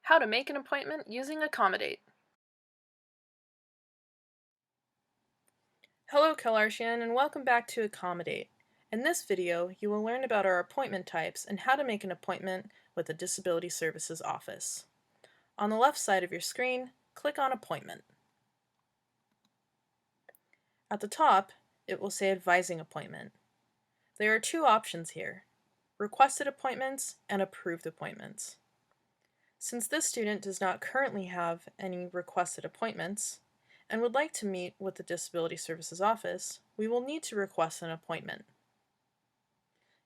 How to make an appointment using Accommodate. Hello CalArtian and welcome back to Accommodate. In this video, you will learn about our appointment types and how to make an appointment with the Disability Services Office. On the left side of your screen, click on Appointment. At the top, it will say Advising Appointment. There are two options here, Requested Appointments and Approved Appointments. Since this student does not currently have any requested appointments and would like to meet with the Disability Services Office, we will need to request an appointment.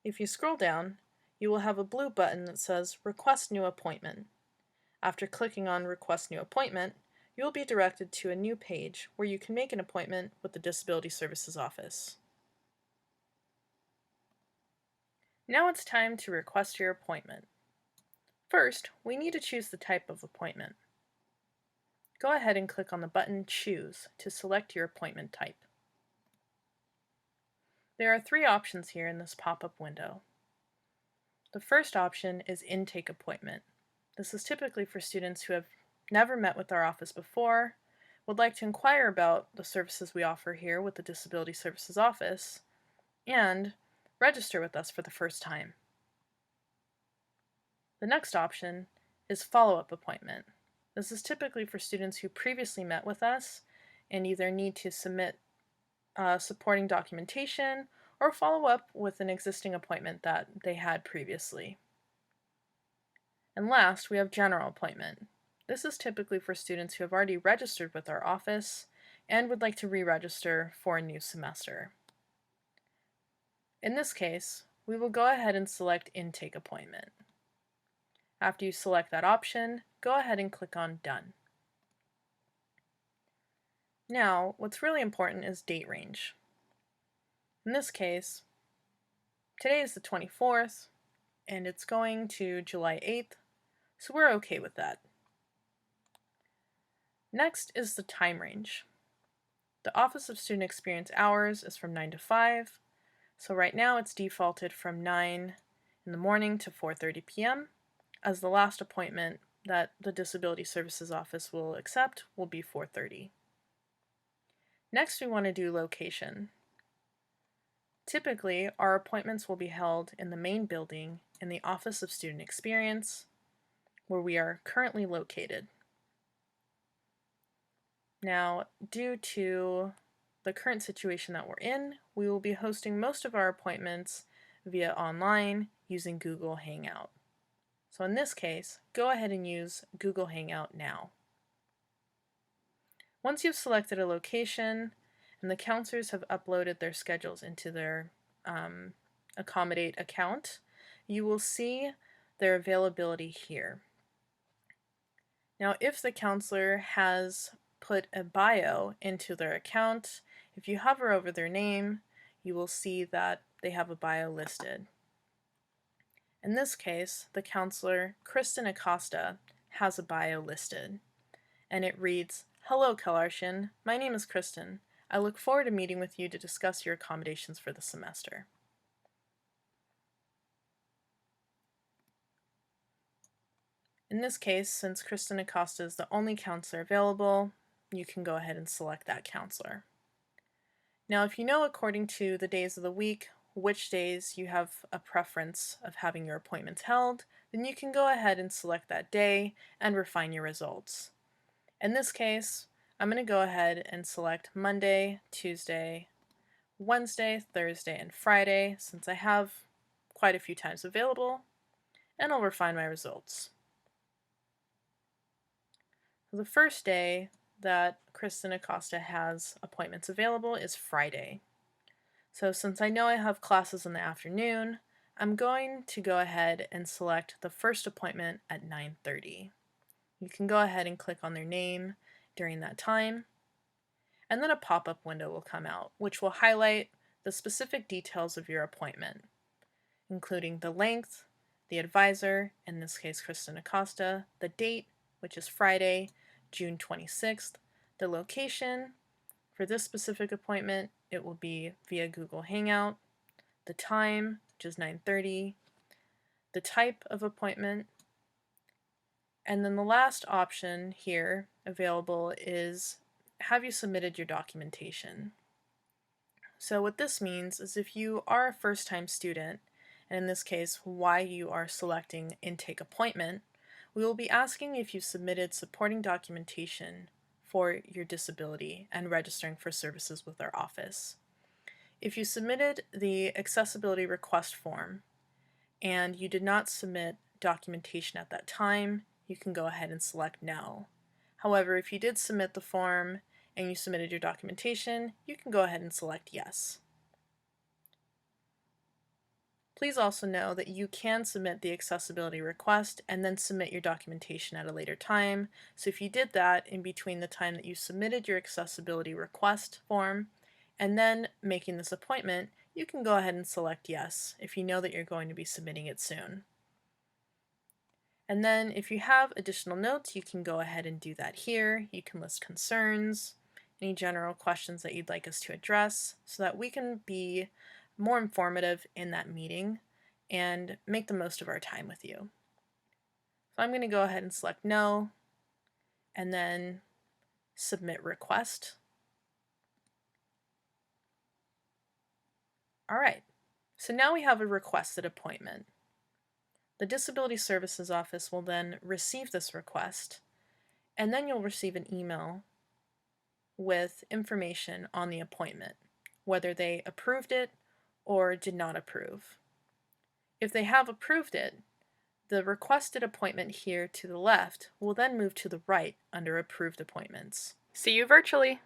If you scroll down, you will have a blue button that says Request New Appointment. After clicking on Request New Appointment, you will be directed to a new page where you can make an appointment with the Disability Services Office. Now it's time to request your appointment. First, we need to choose the type of appointment. Go ahead and click on the button Choose to select your appointment type. There are three options here in this pop-up window. The first option is Intake Appointment. This is typically for students who have never met with our office before, would like to inquire about the services we offer here with the Disability Services Office, and register with us for the first time. The next option is Follow-up Appointment. This is typically for students who previously met with us and either need to submit supporting documentation or follow up with an existing appointment that they had previously. And last, we have General Appointment. This is typically for students who have already registered with our office and would like to re-register for a new semester. In this case, we will go ahead and select Intake Appointment. After you select that option, go ahead and click on Done. Now, what's really important is date range. In this case, today is the 24th, and it's going to July 8th, so we're okay with that. Next is the time range. The Office of Student Experience hours is from 9 to 5, so right now it's defaulted from 9 in the morning to 4:30 p.m. as the last appointment that the Disability Services Office will accept will be 4:30. Next, we want to do location. Typically, our appointments will be held in the main building in the Office of Student Experience, where we are currently located. Now, due to the current situation that we're in, we will be hosting most of our appointments via online using Google Hangout. So in this case, go ahead and use Google Hangout now. Once you've selected a location and the counselors have uploaded their schedules into their Accommodate account, you will see their availability here. Now, if the counselor has put a bio into their account, if you hover over their name, you will see that they have a bio listed. In this case, the counselor, Kristen Acosta, has a bio listed, and it reads, "Hello CalArtian, my name is Kristen. I look forward to meeting with you to discuss your accommodations for the semester." In this case, since Kristen Acosta is the only counselor available, you can go ahead and select that counselor. Now, if you know according to the days of the week which days you have a preference of having your appointments held, then you can go ahead and select that day and refine your results. In this case, I'm going to go ahead and select Monday, Tuesday, Wednesday, Thursday, and Friday since I have quite a few times available, and I'll refine my results. The first day that Kristen Acosta has appointments available is Friday. So since I know I have classes in the afternoon, I'm going to go ahead and select the first appointment at 9:30. You can go ahead and click on their name during that time, and then a pop-up window will come out, which will highlight the specific details of your appointment, including the length, the advisor, in this case Kristen Acosta, the date, which is Friday, June 26th, the location. For this specific appointment, it will be via Google Hangout, the time, which is 9:30, the type of appointment, And then the last option here available is, have you submitted your documentation? So what this means is if you are a first-time student, and in this case why you are selecting intake appointment, we will be asking if you submitted supporting documentation for your disability and registering for services with our office. If you submitted the accessibility request form and you did not submit documentation at that time, you can go ahead and select no. However, if you did submit the form and you submitted your documentation, you can go ahead and select yes. Please also know that you can submit the accessibility request and then submit your documentation at a later time. So if you did that in between the time that you submitted your accessibility request form and then making this appointment, you can go ahead and select yes if you know that you're going to be submitting it soon. And then if you have additional notes, you can go ahead and do that here. You can list concerns, any general questions that you'd like us to address, so that we can be more informative in that meeting and make the most of our time with you. So I'm going to go ahead and select no, and then submit request. All right, so now we have a requested appointment. The Disability Services Office will then receive this request, and then you'll receive an email with information on the appointment, whether they approved it or did not approve. If they have approved it, the requested appointment here to the left will then move to the right under approved appointments. See you virtually!